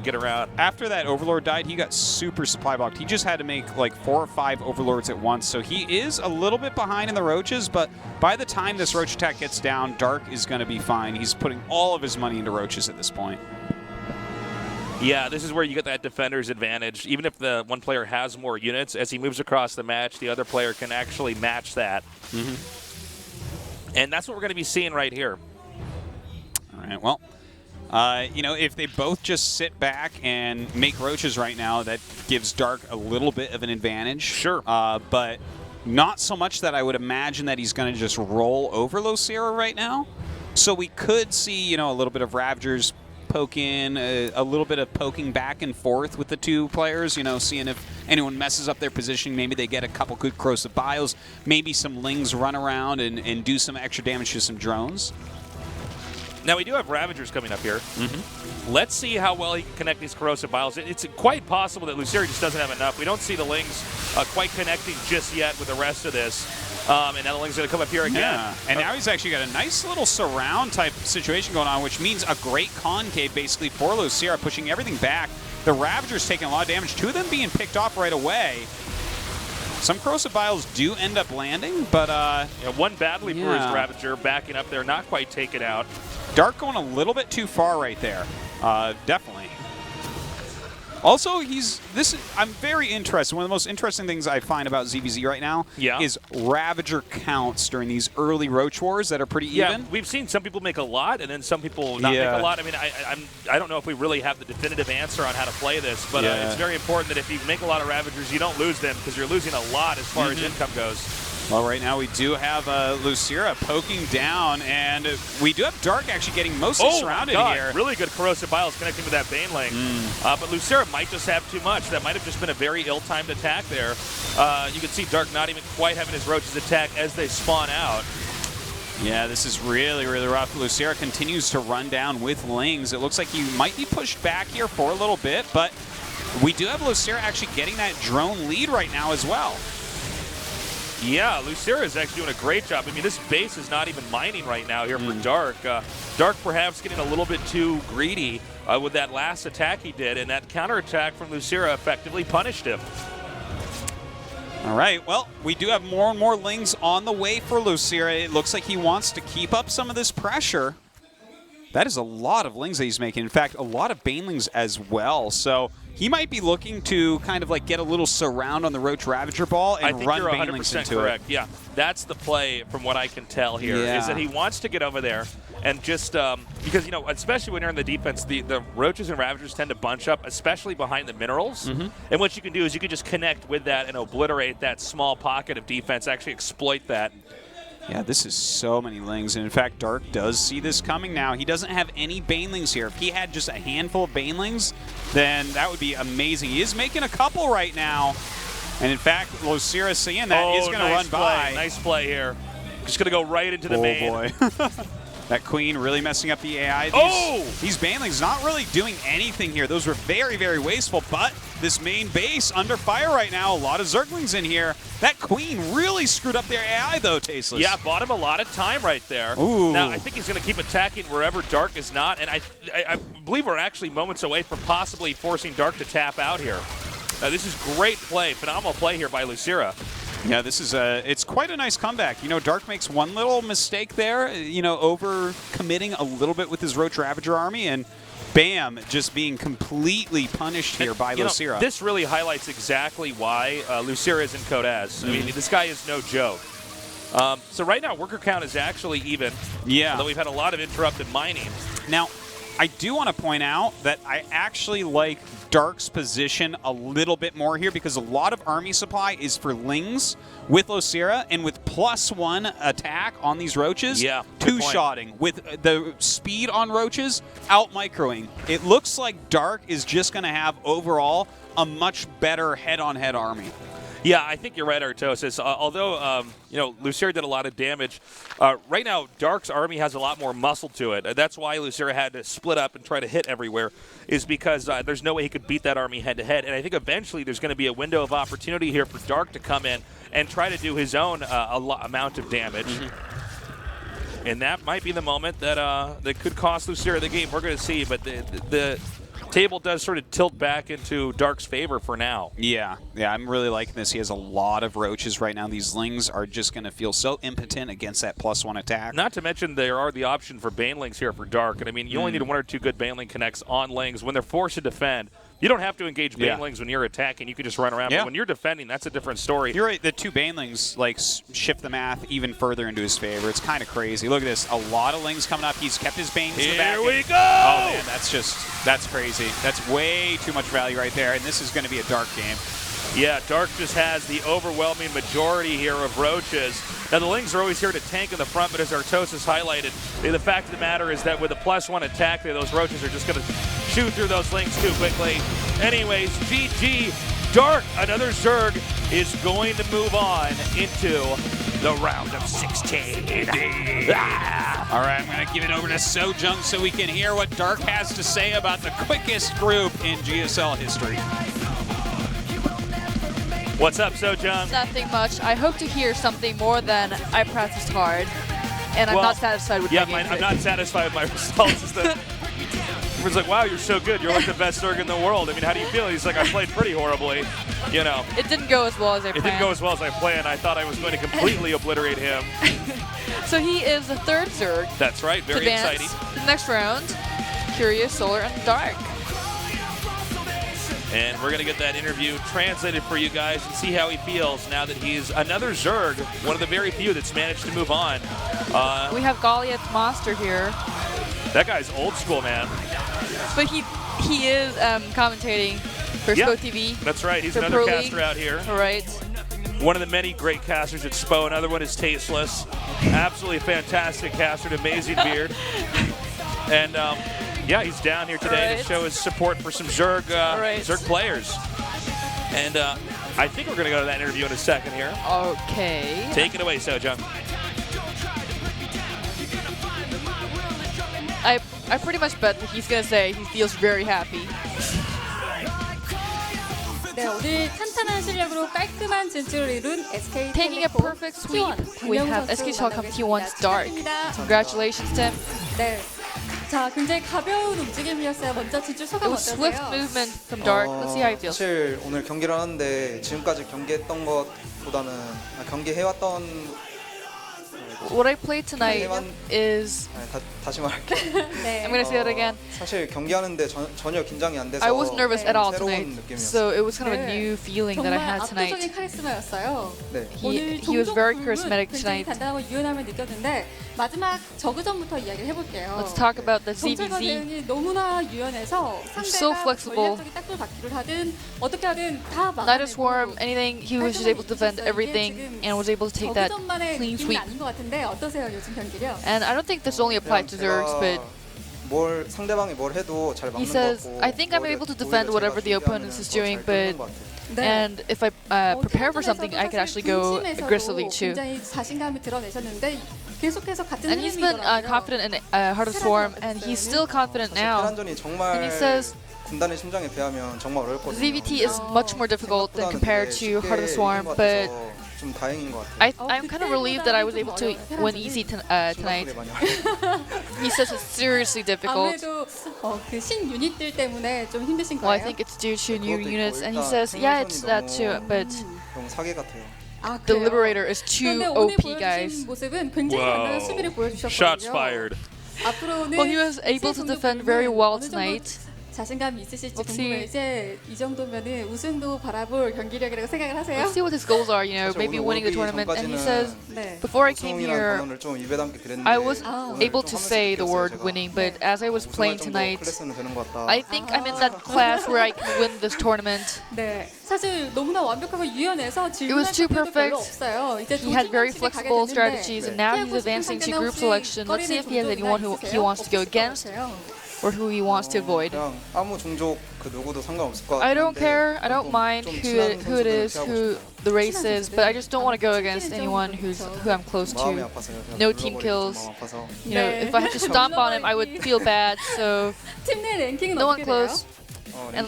get around. After that Overlord died, he got super supply blocked. He just had to make like 4 or 5 Overlords at once. So he is a little bit behind in the Roaches, but by the time this Roach attack gets down, Dark is going to be fine. He's putting all of his money into Roaches at this point. Yeah, this is where you get that defender's advantage. Even if the one player has more units, as he moves across the match, the other player can actually match that. And that's what we're going to be seeing right here. All right, well, you know, if they both just sit back and make Roaches right now, that gives Dark a little bit of an advantage. Sure. But not so much that I would imagine that he's going to just roll over Lucera right now. So we could see, you know, a little bit of Ravagers poke in, a little bit of poking back and forth with the two players, you know, seeing if anyone messes up their positioning. Maybe they get a couple good corrosive bios. Maybe some Lings run around and do some extra damage to some drones. Now, we do have Ravagers coming up here. Let's see how well he can connect these corrosive biles. It's quite possible that Lucera just doesn't have enough. We don't see the Lings quite connecting just yet with the rest of this. And now the Lings going to come up here again. Yeah, and now he's actually got a nice little surround type situation going on, which means a great concave basically for Lucera, pushing everything back. The Ravagers taking a lot of damage, 2 of them being picked off right away. Some corrosive biles do end up landing, but one badly bruised Ravager backing up there, not quite taken out. Dark going a little bit too far right there. Definitely. Also, I'm very interested. One of the most interesting things I find about ZVZ right now is Ravager counts during these early Roach Wars that are pretty even. Yeah, we've seen some people make a lot and then some people not make a lot. I mean, I don't know if we really have the definitive answer on how to play this, but it's very important that if you make a lot of Ravagers, you don't lose them because you're losing a lot as far as income goes. Well, right now we do have Lucera poking down, and we do have Dark actually getting mostly surrounded here. Really good corrosive biles connecting with that Baneling. But Lucera might just have too much. That might have just been a very ill-timed attack there. You can see Dark not even quite having his Roaches attack as they spawn out. Yeah, this is really, really rough. Lucera continues to run down with Lings. It looks like he might be pushed back here for a little bit, but we do have Lucera actually getting that drone lead right now as well. Yeah, Lucera is actually doing a great job. I mean, this base is not even mining right now here for Dark. Dark perhaps getting a little bit too greedy with that last attack he did, and that counterattack from Lucera effectively punished him. All right, well, we do have more and more Lings on the way for Lucera. It looks like he wants to keep up some of this pressure. That is a lot of Lings that he's making. In fact, a lot of Banelings as well. So he might be looking to kind of like get a little surround on the Roach Ravager ball and I think run you're Banelings 100% into correct. it. Yeah, that's the play from what I can tell here, is that he wants to get over there and just because, you know, especially when you're in the defense, the Roaches and Ravagers tend to bunch up, especially behind the minerals. And what you can do is you can just connect with that and obliterate that small pocket of defense, actually exploit that. Yeah, this is so many Lings, and in fact, Dark does see this coming now. He doesn't have any Banelings here. If he had just a handful of Banelings, then that would be amazing. He is making a couple right now, and in fact, Lucira seeing that is going to run by. Nice play here. Just going to go right into the main. Boy. That Queen really messing up the AI. These Banelings not really doing anything here. Those were very, very wasteful, but this main base under fire right now. A lot of Zerglings in here. That Queen really screwed up their AI, though, Tasteless. Yeah, bought him a lot of time right there. Ooh. Now, I think he's going to keep attacking wherever Dark is not, and I believe we're actually moments away from possibly forcing Dark to tap out here. This is great play, phenomenal play here by Lucira. Yeah, this is it's quite a nice comeback. You know, Dark makes one little mistake there, you know, over committing a little bit with his Roach Ravager army, and bam, just being completely punished here by Lucira. This really highlights exactly why Lucira is in Code As. I mean, this guy is no joke. So right now, worker count is actually even. Yeah. Although we've had a lot of interrupted mining. Now, I do want to point out that I actually like Dark's position a little bit more here because a lot of army supply is for Lings with Lucira, and with +1 attack on these Roaches, two-shotting. With the speed on Roaches, out-microing. It looks like Dark is just going to have overall a much better head-on-head army. Yeah, I think you're right, Artosis. Although, you know, Lucira did a lot of damage. Right now, Dark's army has a lot more muscle to it. That's why Lucira had to split up and try to hit everywhere, is because there's no way he could beat that army head-to-head. And I think eventually there's going to be a window of opportunity here for Dark to come in and try to do his own amount of damage. And that might be the moment that that could cost Lucira the game. We're going to see, but the table does sort of tilt back into Dark's favor for now. Yeah, I'm really liking this. He has a lot of Roaches right now. These Lings are just going to feel so impotent against that +1 attack. Not to mention there are the option for Banelings here for Dark. And I mean, you only need 1 or 2 good Baneling connects on Lings when they're forced to defend. You don't have to engage Banelings when you're attacking. You can just run around. But when you're defending, that's a different story. You're right. The 2 Banelings like shift the math even further into his favor. It's kind of crazy. Look at this. A lot of Lings coming up. He's kept his Banes in the back. Here we go! Oh, man, that's crazy. That's way too much value right there. And this is going to be a Dark game. Yeah, Dark just has the overwhelming majority here of Roaches. Now, the Lings are always here to tank in the front, but as Artosis highlighted, the fact of the matter is that with a +1 attack there, those Roaches are just going to shoot through those Lings too quickly. Anyways, GG. Dark, another Zerg, is going to move on into the round of 16. All right, I'm going to give it over to Sojung so we can hear what Dark has to say about the quickest group in GSL history. What's up, Sojung? Nothing much. I hope to hear something more than I practiced hard, and I'm not satisfied with my game. I'm not satisfied with my results. Everyone's like, wow, you're so good. You're like the best Zerg in the world. I mean, how do you feel? He's like, I played pretty horribly. You know. It didn't go as well as I planned. It didn't go as well as I planned. I thought I was going to completely obliterate him. So he is the 3rd Zerg. That's right. Very exciting. The next round, Curious, Solar, and Dark. And we're going to get that interview translated for you guys and see how he feels now that he's another Zerg, one of the very few that's managed to move on. We have Goliath Monster here. That guy's old school, man. But he is commentating for SPO TV. That's right. He's another caster out here. All right. One of the many great casters at SPO. Another one is Tasteless. Absolutely fantastic caster, an amazing beard. And yeah, he's down here today to show his support for some Zerg, Zerg players. And I think we're going to go to that interview in a second here. Okay. Take it away, Sojung. I pretty much bet that he's going to say he feels very happy. 네, 오늘 탄탄한 실력으로 깔끔한 진출을 이룬 SK Taking a perfect sweep, we have SK Telecom T1's Dark. Congratulations, Tim. 네. 자, 굉장히 가벼운 움직임이었어요. 먼저 진출 소감 어떠세요? Swift movement from Dark. Let's see how he feels. 사실 오늘 경기를 하는데 지금까지 경기했던 것보다는 경기해왔던 What I played tonight is. 다시 말할게. I'm gonna say that again. 사실 경기하는데 전혀 긴장이 안 돼서 I wasn't nervous at all 새로운 tonight, 느낌이었어요. so it was kind of a new feeling that I had tonight. 압도적인 카리스마였어요. 네. He was very charismatic 굉장히 tonight. 단단하고 유연함을 느꼈는데 마지막 저그전부터 이야기를 해볼게요. Let's talk about the 정찰관 ZBZ. 대응이 너무나 유연해서 so 상대가 flexible. 전략적인 딱돌 받기를 하든 어떻게 하든 다 Night of 막아내고 Swarm, anything, he was just able to defend everything and was able to take that 저그전만의 clean 느낌은 sweep. 아닌 것 같은데 어떠세요 요즘 경기력? And I don't think this only applied to Zergs, but 뭘 상대방이 뭘 해도 잘 he 막는 것 says, 같고 I think I'm able to defend whatever the opponent is doing, but and if I prepare for something, I can actually go aggressively too. 굉장히 자신감을 드러내셨는데 계속해서 같은 And he's been confident in Heart of Swarm, and he's still confident now. 테란전이 정말 And he says 군단의 심장에 비하면 정말 어렵거든요. ZVT is much more difficult than compared to Heart of Swarm, but 좀 다행인 것 같아요. I'm kind of relieved that I was able to win easy tonight. He says it's seriously difficult. 아무래도 그 신유닛들 때문에 좀 힘드신 Well, I 거예요? think it's due to new units, and he says, yeah, it's that too, but 너무 사기 같아요. the Liberator is too OP, guys. 모습은 굉장히 단단한 수비를 보여주셨거든요. Shots fired. 앞으로는 Well, he was able to defend very well tonight. 자신감이 있으실지 궁금해요. 이제 이 정도면은 우승도 바라볼 경기력이라고 생각을 하세요? Let's see what his goals are, you know, maybe winning the tournament. And he says, before I came here, I wasn't able to say the word winning, but as I was playing tonight, I think I'm in that class where I can win this tournament. 네, 사실 너무나 완벽하고 유연해서 질문할 것도 별로 없어요. 이제 He had very flexible strategies, and now he's advancing to group selection. Let's see if he has anyone who he wants to go against or who he wants to avoid. 아무 종족 그 누구도 상관없을 것 같은데. I don't care. I don't mind who it is, who the race is, but I just don't want to go against anyone who I'm close to. No team kills. You know, if I had to stomp on him, I would feel bad. So no one close. And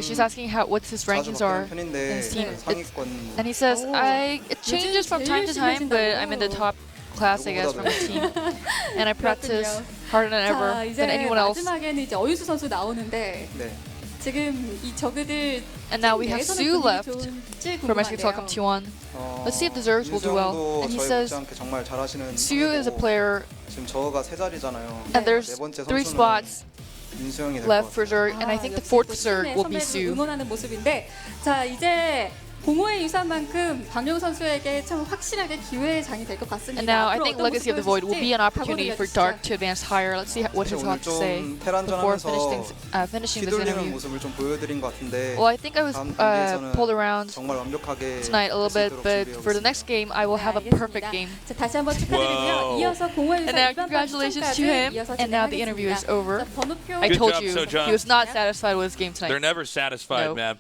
she's asking what his rankings are in his team. And he says, it changes from time to time, but I'm in the top class, I guess, from the team. And I practice harder than ever than anyone else. 마지막에는 이제 어유수 선수 나오는데 지금 이 저그들 And now we have Sue left for Mexico Telecom T1. Let's see if the Zergs will do well. And he says, Sue is a player, and there's 3 spots left for Zerg, and I think the 4th Zerg will be Sue. 응원하는 모습인데, 자 이제 공허의 유산만큼 박용 선수에게 참 확실하게 기회의 장이 될 것 같습니다. And now I think Legacy of the Void will be an opportunity for Dark to advance higher. Let's see what he's got to say before finishing this interview. Well, I think I was pulled around tonight a little bit, but for the next game, I will have a perfect game. 다시 한번 축하드리고요. 이어서 공허의 And now congratulations to him. And now the interview is over. I Good told job, you Sojourn. he was not satisfied with his game tonight. They're never satisfied, No. man.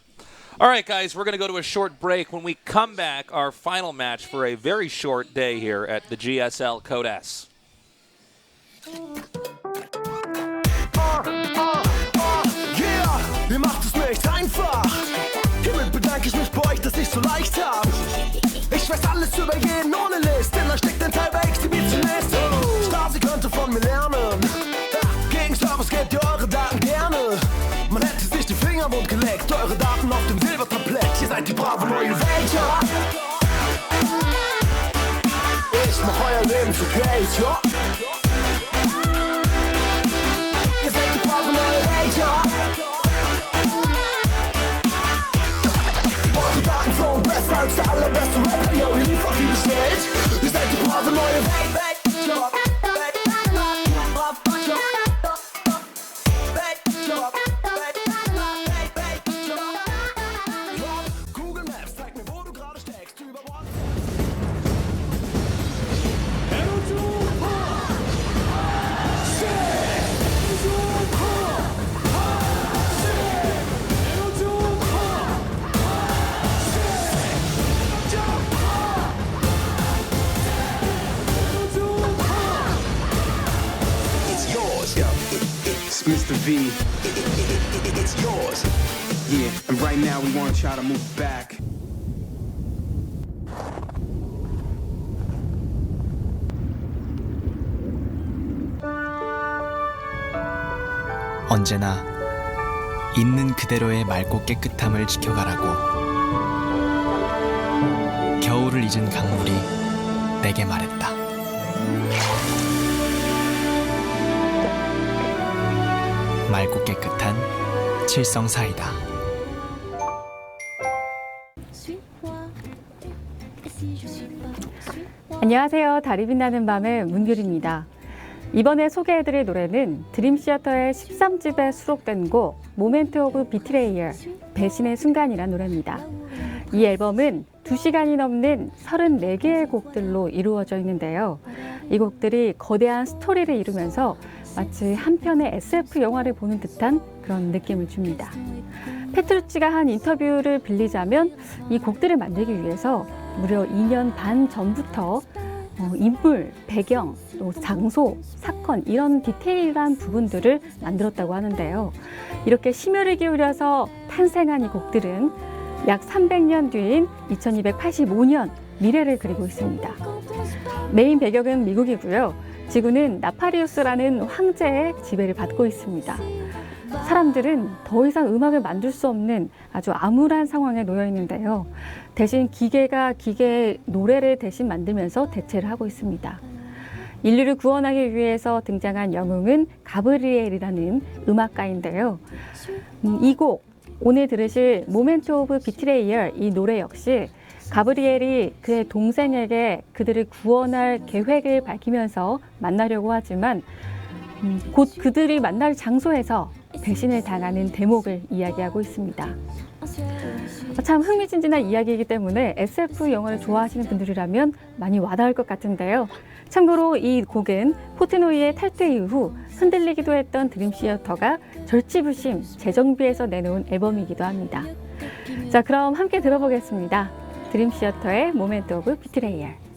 All right, guys, we're going to go to a short break. When we come back, our final match for a very short day here at the GSL Code S. Ihr macht es mir echt einfach. Hiermit bedanke ich mich bei euch, dass ich so leicht hab. Ich weiß alles über jeden ohne List, denn da steckt ein Teil bei Exhibitionist. Stasi könnte von mir lernen. Gegen Service gebt ihr eure Daten gerne. Man hätte sich die Finger wund geleckt, eure Daten auf dem Silbertablett. Ihr seid die brave neue Welt, ja. Ich mach euer Leben zu Geld, ja. Ihr seid die brave neue Welt, ja. Eure Daten flowen besser als der allerbeste Rapper, ja, ihr liefert wie bestellt. Ihr seid die brave neue Welt, ja. It's Mr. V. It's yours. Yeah, and right now we want y'all to move back. 언제나 있는 그대로의 맑고 깨끗함을 지켜가라고. 겨울을 잊은 강물이 내게 말했다. 맑고 깨끗한 칠성 사이다. 안녕하세요. 달이 빛나는 밤의 문규리입니다. 이번에 소개해드릴 노래는 드림시어터의 13집에 수록된 곡 모멘트 오브 비트레이얼, 배신의 순간이란 노래입니다. 이 앨범은 2시간이 넘는 34개의 곡들로 이루어져 있는데요. 이 곡들이 거대한 스토리를 이루면서 마치 한 편의 SF 영화를 보는 듯한 그런 느낌을 줍니다. 페트루치가 한 인터뷰를 빌리자면 이 곡들을 만들기 위해서 무려 2년 반 전부터 인물, 배경, 또 장소, 사건 이런 디테일한 부분들을 만들었다고 하는데요. 이렇게 심혈을 기울여서 탄생한 이 곡들은 약 300년 뒤인 2285년 미래를 그리고 있습니다. 메인 배경은 미국이고요. 지구는 나파리우스라는 황제의 지배를 받고 있습니다. 사람들은 더 이상 음악을 만들 수 없는 아주 암울한 상황에 놓여 있는데요. 대신 기계가 기계의 노래를 대신 만들면서 대체를 하고 있습니다. 인류를 구원하기 위해서 등장한 영웅은 가브리엘이라는 음악가인데요. 이 곡, 오늘 들으실 모멘트 오브 비트레이얼 이 노래 역시 가브리엘이 그의 동생에게 그들을 구원할 계획을 밝히면서 만나려고 하지만 곧 그들이 만날 장소에서 배신을 당하는 대목을 이야기하고 있습니다. 참 흥미진진한 이야기이기 때문에 SF 영화를 좋아하시는 분들이라면 많이 와닿을 것 같은데요. 참고로 이 곡은 포트노이의 탈퇴 이후 흔들리기도 했던 드림시어터가 절치부심 재정비해서 내놓은 앨범이기도 합니다. 자, 그럼 함께 들어보겠습니다. 드림시어터의 모멘트 오브 비트레이얼.